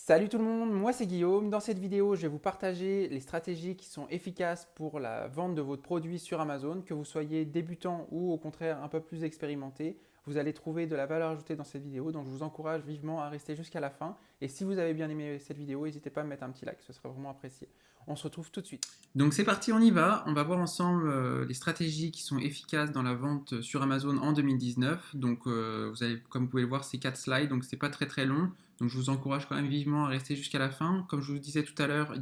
Salut tout le monde, moi c'est Guillaume. Dans cette vidéo, je vais vous partager les stratégies qui sont efficaces pour la vente de votre produit sur Amazon. Que vous soyez débutant ou au contraire un peu plus expérimenté, vous allez trouver de la valeur ajoutée dans cette vidéo. Donc je vous encourage vivement à rester jusqu'à la fin. Et si vous avez bien aimé cette vidéo, n'hésitez pas à me mettre un petit like, ce serait vraiment apprécié. On se retrouve tout de suite. Donc c'est parti, on y va. On va voir ensemble les stratégies qui sont efficaces dans la vente sur Amazon en 2019. Donc vous avez, comme vous pouvez le voir, c'est 4 slides, donc c'est pas très très long. Donc je vous encourage quand même vivement à rester jusqu'à la fin. Comme je vous disais tout à l'heure,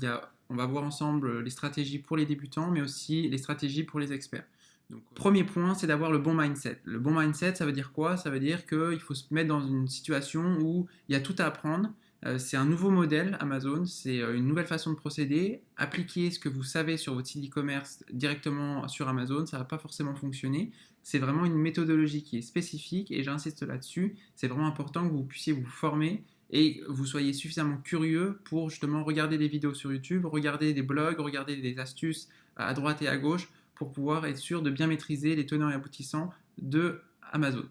on va voir ensemble les stratégies pour les débutants, mais aussi les stratégies pour les experts. Donc, premier point, c'est d'avoir le bon mindset. Le bon mindset, ça veut dire quoi? Ça veut dire qu'il faut se mettre dans une situation où il y a tout à apprendre. C'est un nouveau modèle Amazon, c'est une nouvelle façon de procéder. Appliquer ce que vous savez sur votre site e-commerce directement sur Amazon, ça ne va pas forcément fonctionner. C'est vraiment une méthodologie qui est spécifique et j'insiste là-dessus. C'est vraiment important que vous puissiez vous former et vous soyez suffisamment curieux pour justement regarder des vidéos sur YouTube, regarder des blogs, regarder des astuces à droite et à gauche pour pouvoir être sûr de bien maîtriser les tenants et aboutissants de Amazon.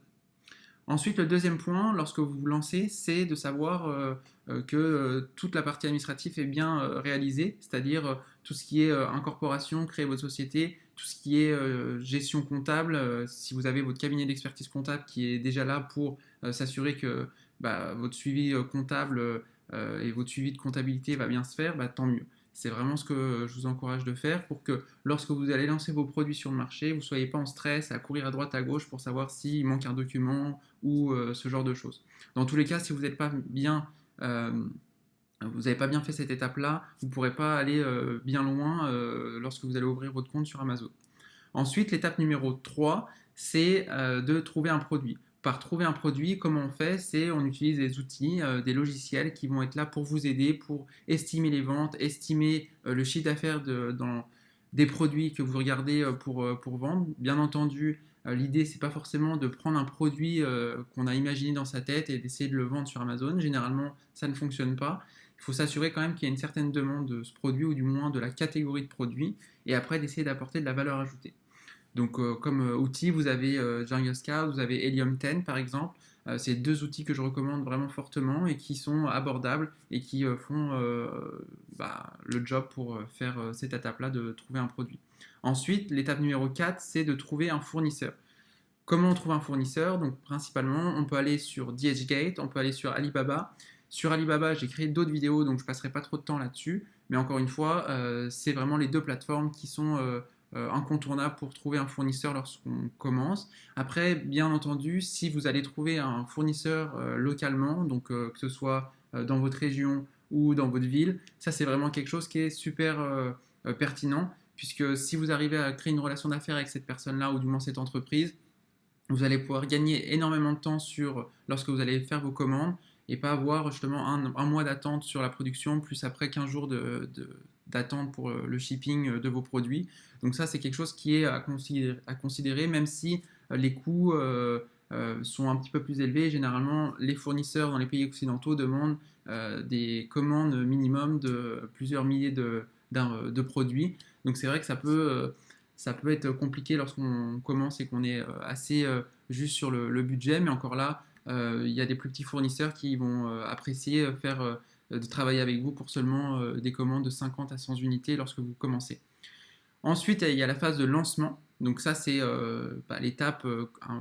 Ensuite, le deuxième point, lorsque vous vous lancez, c'est de savoir que toute la partie administrative est bien réalisée, c'est-à-dire tout ce qui est incorporation, créer votre société, tout ce qui est gestion comptable, si vous avez votre cabinet d'expertise comptable qui est déjà là pour s'assurer que votre suivi comptable et votre suivi de comptabilité va bien se faire, tant mieux. C'est vraiment ce que je vous encourage de faire pour que lorsque vous allez lancer vos produits sur le marché, vous ne soyez pas en stress à courir à droite à gauche pour savoir s'il manque un document ou ce genre de choses. Dans tous les cas, si vous n'êtes pas bien, vous n'avez pas bien fait cette étape-là, vous ne pourrez pas aller bien loin lorsque vous allez ouvrir votre compte sur Amazon. Ensuite, l'étape numéro 3, c'est de trouver un produit. Par trouver un produit, comment on fait? C'est on utilise des outils, des logiciels qui vont être là pour vous aider, pour estimer les ventes, estimer le chiffre d'affaires des produits que vous regardez pour vendre. Bien entendu, l'idée, c'est pas forcément de prendre un produit qu'on a imaginé dans sa tête et d'essayer de le vendre sur Amazon. Généralement, ça ne fonctionne pas. Il faut s'assurer quand même qu'il y a une certaine demande de ce produit ou du moins de la catégorie de produit et après d'essayer d'apporter de la valeur ajoutée. Donc, comme outil, vous avez Jungle Scout, vous avez Helium 10 par exemple. C'est deux outils que je recommande vraiment fortement et qui sont abordables et qui font le job pour faire cette étape-là de trouver un produit. Ensuite, l'étape numéro 4, c'est de trouver un fournisseur. Comment on trouve un fournisseur? Donc, principalement, on peut aller sur DHgate, on peut aller sur Alibaba. Sur Alibaba, j'ai créé d'autres vidéos, donc je ne passerai pas trop de temps là-dessus. Mais encore une fois, c'est vraiment les deux plateformes qui sont incontournables pour trouver un fournisseur lorsqu'on commence. Après, bien entendu, si vous allez trouver un fournisseur localement, donc que ce soit dans votre région ou dans votre ville, ça c'est vraiment quelque chose qui est super pertinent, puisque si vous arrivez à créer une relation d'affaires avec cette personne-là ou du moins cette entreprise, vous allez pouvoir gagner énormément de temps lorsque vous allez faire vos commandes et pas avoir justement un mois d'attente sur la production, plus après 15 jours d'attente pour le shipping de vos produits. Donc ça, c'est quelque chose qui est à considérer même si les coûts sont un petit peu plus élevés. Généralement, les fournisseurs dans les pays occidentaux demandent des commandes minimum de plusieurs milliers de produits. Donc c'est vrai que ça peut être compliqué lorsqu'on commence et qu'on est assez juste sur le budget, mais encore là, il y a des plus petits fournisseurs qui vont apprécier de travailler avec vous pour seulement des commandes de 50 à 100 unités lorsque vous commencez. Ensuite, il y a la phase de lancement. Donc ça, c'est l'étape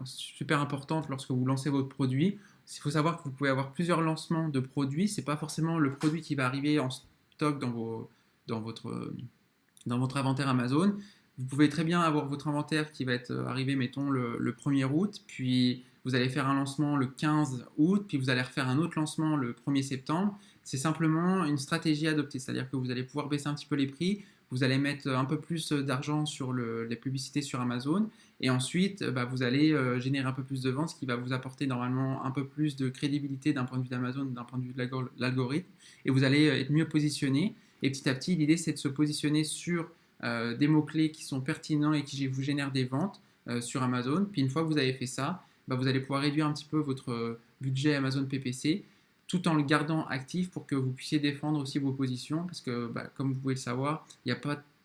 super importante lorsque vous lancez votre produit. Il faut savoir que vous pouvez avoir plusieurs lancements de produits. Ce n'est pas forcément le produit qui va arriver en stock dans votre inventaire Amazon. Vous pouvez très bien avoir votre inventaire qui va être arrivé, mettons, le 1er août, puis vous allez faire un lancement le 15 août, puis vous allez refaire un autre lancement le 1er septembre. C'est simplement une stratégie adoptée, c'est-à-dire que vous allez pouvoir baisser un petit peu les prix, vous allez mettre un peu plus d'argent sur les publicités sur Amazon, et ensuite vous allez générer un peu plus de ventes, ce qui va vous apporter normalement un peu plus de crédibilité d'un point de vue d'Amazon, d'un point de vue de l'algorithme, et vous allez être mieux positionné. Et petit à petit, l'idée c'est de se positionner sur des mots-clés qui sont pertinents et qui vous génèrent des ventes sur Amazon. Puis une fois que vous avez fait ça, vous allez pouvoir réduire un petit peu votre budget Amazon PPC tout en le gardant actif pour que vous puissiez défendre aussi vos positions parce que comme vous pouvez le savoir, il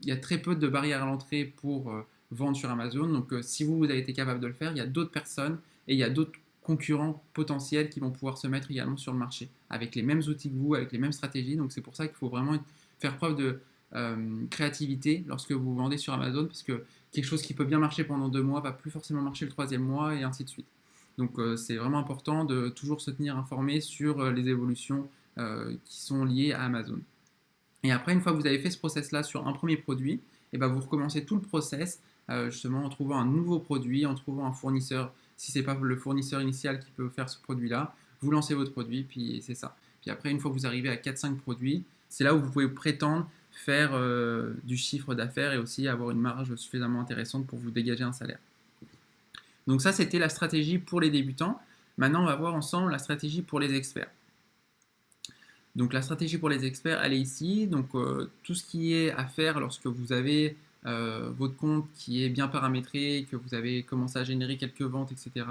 y a très peu de barrières à l'entrée pour vendre sur Amazon. Donc si vous avez été capable de le faire, il y a d'autres personnes et il y a d'autres concurrents potentiels qui vont pouvoir se mettre également sur le marché, avec les mêmes outils que vous, avec les mêmes stratégies. Donc c'est pour ça qu'il faut vraiment faire preuve de créativité lorsque vous vendez sur Amazon, parce que quelque chose qui peut bien marcher pendant 2 mois va plus forcément marcher le troisième mois et ainsi de suite. Donc c'est vraiment important de toujours se tenir informé sur les évolutions qui sont liées à Amazon. Et après, une fois que vous avez fait ce process-là sur un premier produit, et ben vous recommencez tout le process justement en trouvant un nouveau produit, en trouvant un fournisseur. Si ce n'est pas le fournisseur initial qui peut faire ce produit-là, vous lancez votre produit, puis c'est ça. Puis après, une fois que vous arrivez à 4-5 produits, c'est là où vous pouvez prétendre faire du chiffre d'affaires et aussi avoir une marge suffisamment intéressante pour vous dégager un salaire. Donc ça, c'était la stratégie pour les débutants. Maintenant, on va voir ensemble la stratégie pour les experts. Donc la stratégie pour les experts, elle est ici. Donc tout ce qui est à faire lorsque vous avez votre compte qui est bien paramétré, que vous avez commencé à générer quelques ventes, etc.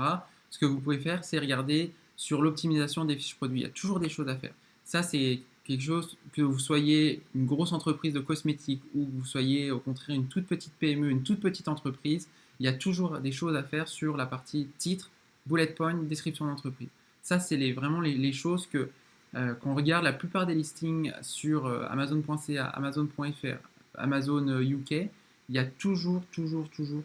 Ce que vous pouvez faire, c'est regarder sur l'optimisation des fiches produits. Il y a toujours des choses à faire. Ça, c'est quelque chose, que vous soyez une grosse entreprise de cosmétiques ou que vous soyez au contraire une toute petite PME, une toute petite entreprise, il y a toujours des choses à faire sur la partie titre, bullet point, description d'entreprise. Ça, c'est vraiment les choses que quand on regarde la plupart des listings sur Amazon.ca, Amazon.fr, Amazon UK, il y a toujours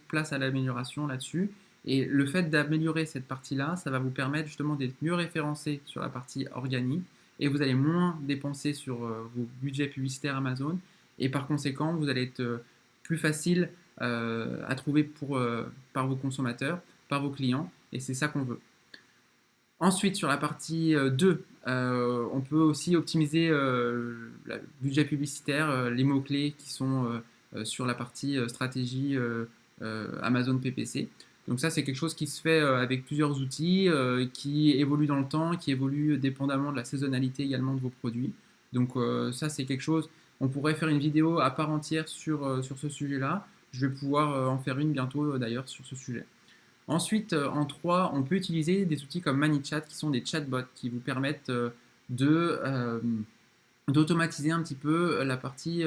place à l'amélioration là-dessus. Et le fait d'améliorer cette partie-là, ça va vous permettre justement d'être mieux référencé sur la partie organique et vous allez moins dépenser sur vos budgets publicitaires Amazon et par conséquent, vous allez être plus facile à trouver par vos consommateurs, par vos clients et c'est ça qu'on veut. Ensuite, sur la partie 2, on peut aussi optimiser le budget publicitaire, les mots-clés qui sont sur la partie stratégie Amazon PPC. Donc ça, c'est quelque chose qui se fait avec plusieurs outils, qui évoluent dans le temps, qui évoluent dépendamment de la saisonnalité également de vos produits. Donc ça, c'est quelque chose, on pourrait faire une vidéo à part entière sur ce sujet-là. Je vais pouvoir en faire une bientôt d'ailleurs sur ce sujet. Ensuite, en 3, on peut utiliser des outils comme ManyChat qui sont des chatbots qui vous permettent d'automatiser un petit peu la partie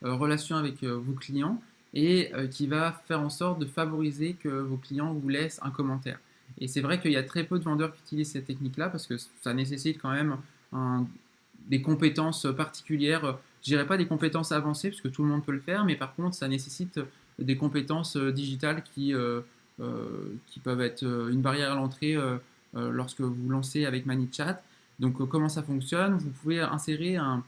relation avec vos clients et qui va faire en sorte de favoriser que vos clients vous laissent un commentaire. Et c'est vrai qu'il y a très peu de vendeurs qui utilisent cette technique-là parce que ça nécessite quand même des compétences particulières. Je dirais pas des compétences avancées parce que tout le monde peut le faire, mais par contre, ça nécessite des compétences digitales qui peuvent être une barrière à l'entrée lorsque vous lancez avec ManyChat. Donc comment ça fonctionne? Vous pouvez insérer un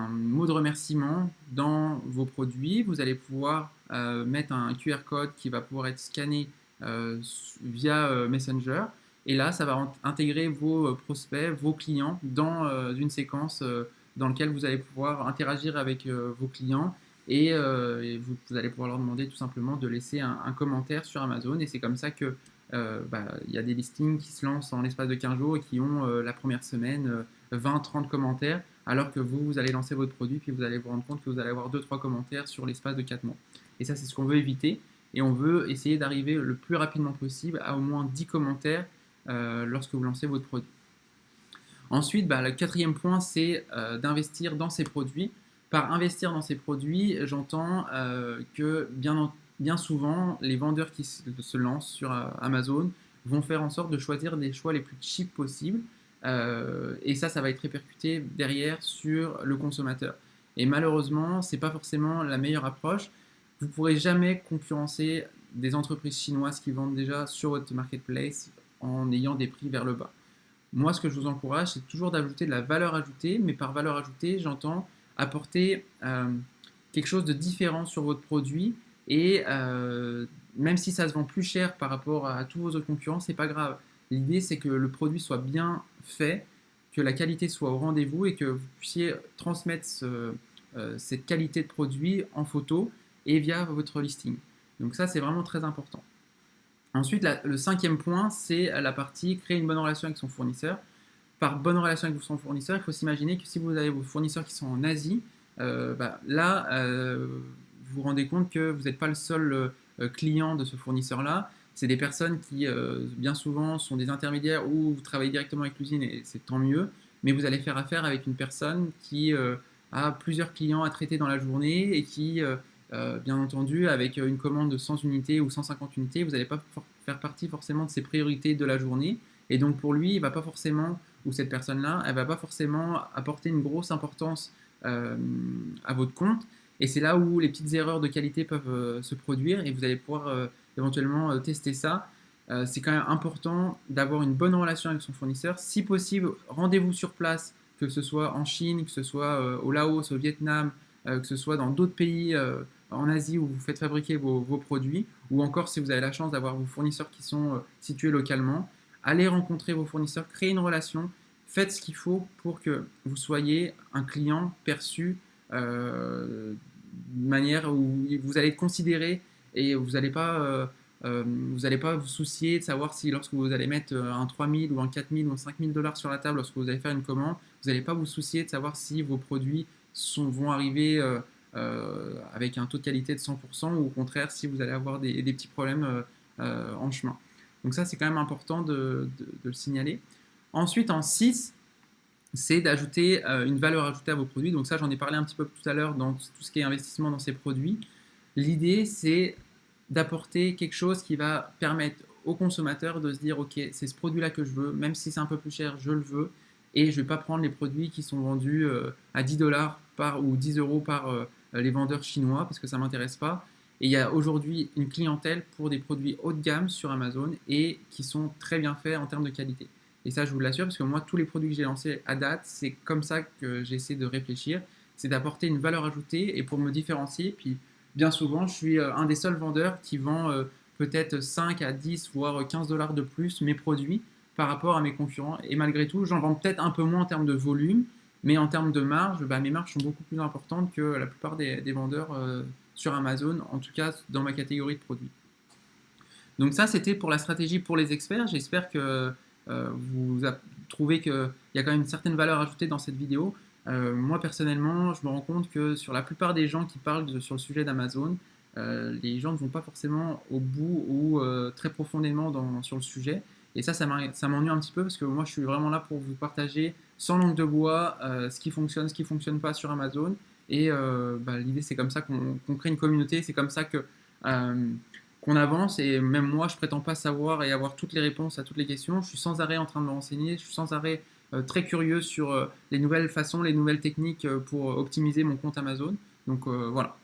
mot de remerciement dans vos produits. Vous allez pouvoir mettre un QR code qui va pouvoir être scanné via Messenger. Et là, ça va intégrer vos prospects, vos clients dans une séquence dans laquelle vous allez pouvoir interagir avec vos clients et vous allez pouvoir leur demander tout simplement de laisser un commentaire sur Amazon et c'est comme ça que y a des listings qui se lancent en l'espace de 15 jours et qui ont la première semaine 20-30 commentaires alors que vous allez lancer votre produit puis vous allez vous rendre compte que vous allez avoir 2-3 commentaires sur l'espace de 4 mois. Et ça c'est ce qu'on veut éviter et on veut essayer d'arriver le plus rapidement possible à au moins 10 commentaires lorsque vous lancez votre produit. Ensuite, le quatrième point, c'est d'investir dans ces produits. Par investir dans ces produits, j'entends que bien souvent, les vendeurs qui se lancent sur Amazon vont faire en sorte de choisir des choix les plus cheap possibles. Et ça va être répercuté derrière sur le consommateur. Et malheureusement, ce n'est pas forcément la meilleure approche. Vous ne pourrez jamais concurrencer des entreprises chinoises qui vendent déjà sur votre marketplace en ayant des prix vers le bas. Moi, ce que je vous encourage, c'est toujours d'ajouter de la valeur ajoutée, mais par valeur ajoutée, j'entends apporter quelque chose de différent sur votre produit et même si ça se vend plus cher par rapport à tous vos autres concurrents, c'est pas grave. L'idée, c'est que le produit soit bien fait, que la qualité soit au rendez-vous et que vous puissiez transmettre cette qualité de produit en photo et via votre listing. Donc ça, c'est vraiment très important. Ensuite, le cinquième point, c'est la partie créer une bonne relation avec son fournisseur. Par bonne relation avec son fournisseur, il faut s'imaginer que si vous avez vos fournisseurs qui sont en Asie, vous vous rendez compte que vous n'êtes pas le seul client de ce fournisseur-là. C'est des personnes qui, bien souvent, sont des intermédiaires ou vous travaillez directement avec l'usine et c'est tant mieux. Mais vous allez faire affaire avec une personne qui a plusieurs clients à traiter dans la journée et qui, bien entendu, avec une commande de 100 unités ou 150 unités, vous n'allez pas faire partie forcément de ses priorités de la journée. Et donc pour lui, il va pas forcément, ou cette personne-là, elle va pas forcément apporter une grosse importance à votre compte. Et c'est là où les petites erreurs de qualité peuvent se produire et vous allez pouvoir éventuellement tester ça. C'est quand même important d'avoir une bonne relation avec son fournisseur. Si possible, rendez-vous sur place, que ce soit en Chine, que ce soit au Laos, au Vietnam, que ce soit dans d'autres pays en Asie où vous faites fabriquer vos produits, ou encore si vous avez la chance d'avoir vos fournisseurs qui sont situés localement. Allez rencontrer vos fournisseurs, créez une relation, faites ce qu'il faut pour que vous soyez un client perçu de manière où vous allez être considéré et vous n'allez pas, vous soucier de savoir si lorsque vous allez mettre un 3000 ou un 4000 ou un 5000 dollars sur la table lorsque vous allez faire une commande, vous n'allez pas vous soucier de savoir si vos produits vont arriver avec un taux de qualité de 100% ou au contraire si vous allez avoir des petits problèmes en chemin. Donc ça c'est quand même important de le signaler. Ensuite en 6, c'est d'ajouter une valeur ajoutée à vos produits. Donc ça, j'en ai parlé un petit peu tout à l'heure dans tout ce qui est investissement dans ces produits. L'idée, c'est d'apporter quelque chose qui va permettre au consommateur de se dire, ok, c'est ce produit-là que je veux, même si c'est un peu plus cher, je le veux, et je ne vais pas prendre les produits qui sont vendus à 10 dollars ou 10 euros par les vendeurs chinois, parce que ça ne m'intéresse pas. Et il y a aujourd'hui une clientèle pour des produits haut de gamme sur Amazon et qui sont très bien faits en termes de qualité. Et ça, je vous l'assure, parce que moi, tous les produits que j'ai lancés à date, c'est comme ça que j'essaie de réfléchir. C'est d'apporter une valeur ajoutée et pour me différencier. Puis, bien souvent, je suis un des seuls vendeurs qui vend peut-être 5 à 10, voire 15 dollars de plus mes produits par rapport à mes concurrents. Et malgré tout, j'en vends peut-être un peu moins en termes de volume, mais en termes de marge, mes marges sont beaucoup plus importantes que la plupart des vendeurs sur Amazon, en tout cas dans ma catégorie de produits. Donc ça, c'était pour la stratégie pour les experts. J'espère que vous trouvez qu'il y a quand même une certaine valeur ajoutée dans cette vidéo. Moi, personnellement, je me rends compte que sur la plupart des gens qui parlent sur le sujet d'Amazon, les gens ne vont pas forcément au bout ou très profondément sur le sujet. Et ça m'ennuie un petit peu parce que moi, je suis vraiment là pour vous partager sans langue de bois ce qui fonctionne pas sur Amazon. Et l'idée, c'est comme ça qu'on crée une communauté. C'est comme ça qu'on avance et même moi je prétends pas savoir et avoir toutes les réponses à toutes les questions. Je suis sans arrêt en train de me renseigner, je suis sans arrêt très curieux sur les nouvelles façons, les nouvelles techniques pour optimiser mon compte Amazon. Donc voilà.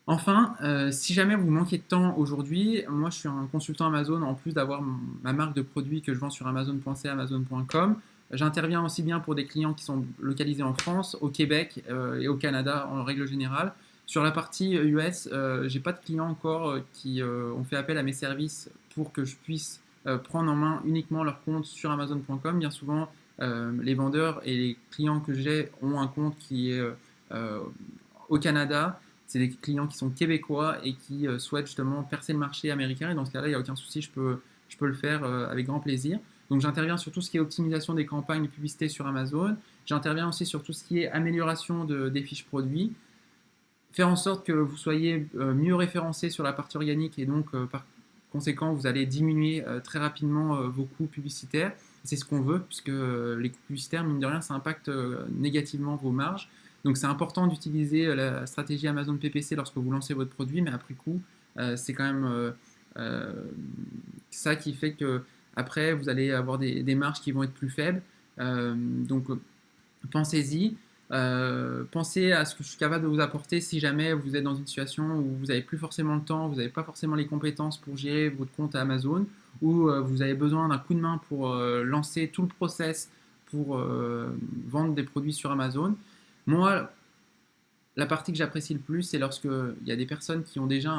Enfin, si jamais vous manquez de temps aujourd'hui, moi je suis un consultant Amazon en plus d'avoir ma marque de produits que je vends sur amazon.ca, amazon.com. J'interviens aussi bien pour des clients qui sont localisés en France, au Québec et au Canada en règle générale. Sur la partie US, j'ai pas de clients encore qui ont fait appel à mes services pour que je puisse prendre en main uniquement leur compte sur Amazon.com. Bien souvent, les vendeurs et les clients que j'ai ont un compte qui est au Canada. C'est des clients qui sont québécois et qui souhaitent justement percer le marché américain. Et dans ce cas-là, il n'y a aucun souci, je peux le faire avec grand plaisir. Donc j'interviens sur tout ce qui est optimisation des campagnes de publicité sur Amazon. J'interviens aussi sur tout ce qui est amélioration des fiches produits. Faire en sorte que vous soyez mieux référencé sur la partie organique et donc par conséquent vous allez diminuer très rapidement vos coûts publicitaires. C'est ce qu'on veut puisque les coûts publicitaires, mine de rien, ça impacte négativement vos marges. Donc c'est important d'utiliser la stratégie Amazon PPC lorsque vous lancez votre produit, mais après coup, c'est quand même ça qui fait que après vous allez avoir des marges qui vont être plus faibles. Donc pensez-y. Pensez à ce que je suis capable de vous apporter si jamais vous êtes dans une situation où vous n'avez plus forcément le temps, vous n'avez pas forcément les compétences pour gérer votre compte à Amazon, ou vous avez besoin d'un coup de main pour lancer tout le process pour vendre des produits sur Amazon. Moi, la partie que j'apprécie le plus, c'est lorsqu'il y a des personnes qui ont déjà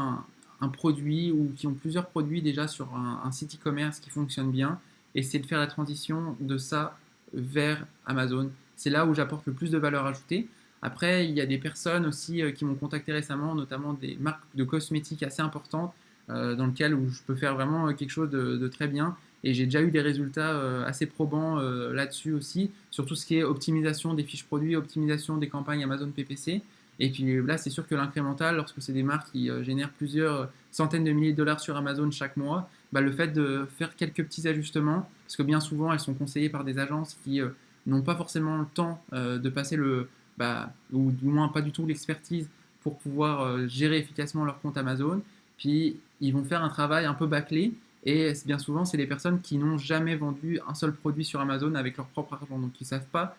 un produit ou qui ont plusieurs produits déjà sur un site e-commerce qui fonctionne bien, et c'est de faire la transition de ça vers Amazon. C'est là où j'apporte le plus de valeur ajoutée. Après, il y a des personnes aussi qui m'ont contacté récemment, notamment des marques de cosmétiques assez importantes, dans lesquelles où je peux faire vraiment quelque chose de très bien. Et j'ai déjà eu des résultats assez probants là-dessus aussi, sur tout ce qui est optimisation des fiches produits, optimisation des campagnes Amazon PPC. Et puis là, c'est sûr que l'incrémental, lorsque c'est des marques qui génèrent plusieurs centaines de milliers de dollars sur Amazon chaque mois, le fait de faire quelques petits ajustements, parce que bien souvent, elles sont conseillées par des agences qui n'ont pas forcément le temps de passer ou du moins pas du tout l'expertise pour pouvoir gérer efficacement leur compte Amazon. Puis ils vont faire un travail un peu bâclé Et bien souvent, c'est des personnes qui n'ont jamais vendu un seul produit sur Amazon avec leur propre argent. Donc, ils ne savent pas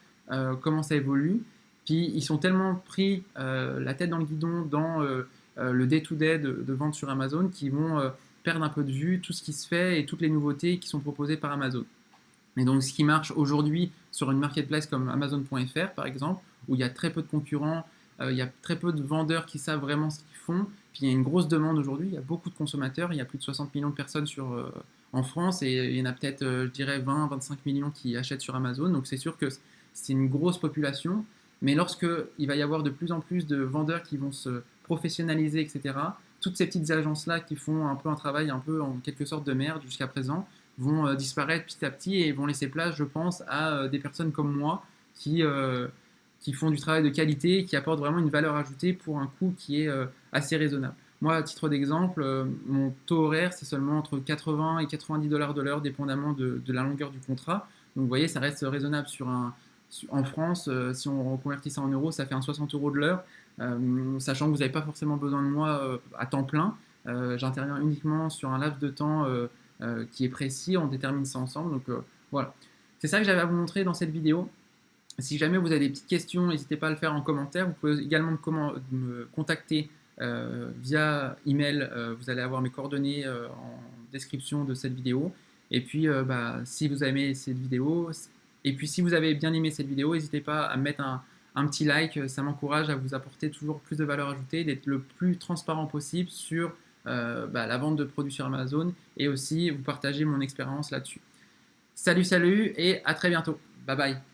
comment ça évolue. Puis, ils sont tellement pris la tête dans le guidon dans le day-to-day de vente sur Amazon qu'ils vont perdre un peu de vue tout ce qui se fait et toutes les nouveautés qui sont proposées par Amazon. Et donc, ce qui marche aujourd'hui sur une marketplace comme Amazon.fr, par exemple, où il y a très peu de concurrents, il y a très peu de vendeurs qui savent vraiment ce qu'ils font. Puis il y a une grosse demande aujourd'hui, il y a beaucoup de consommateurs, il y a plus de 60 millions de personnes en France et il y en a peut-être, je dirais, 20-25 millions qui achètent sur Amazon. Donc c'est sûr que c'est une grosse population. Mais lorsqu'il va y avoir de plus en plus de vendeurs qui vont se professionnaliser, etc., toutes ces petites agences-là qui font un peu un travail un peu en quelque sorte de merde jusqu'à présent, vont disparaître petit à petit et vont laisser place, je pense, à des personnes comme moi qui font du travail de qualité et qui apportent vraiment une valeur ajoutée pour un coût qui est assez raisonnable. Moi, à titre d'exemple, mon taux horaire, c'est seulement entre 80 et 90 dollars de l'heure, dépendamment de la longueur du contrat. Donc, vous voyez, ça reste raisonnable en France. Si on reconvertit ça en euros, ça fait un 60 euros de l'heure, sachant que vous n'avez pas forcément besoin de moi à temps plein. J'interviens uniquement sur un laps de temps qui est précis, on détermine ça ensemble. Donc voilà, c'est ça que j'avais à vous montrer dans cette vidéo. Si jamais vous avez des petites questions, n'hésitez pas à le faire en commentaire. Vous pouvez également me contacter via email. Vous allez avoir mes coordonnées en description de cette vidéo. Et puis, si vous avez aimé cette vidéo, et puis si vous avez bien aimé cette vidéo, n'hésitez pas à mettre un petit like. Ça m'encourage à vous apporter toujours plus de valeur ajoutée, d'être le plus transparent possible sur la vente de produits sur Amazon et aussi vous partager mon expérience là-dessus. Salut, salut et à très bientôt. Bye bye.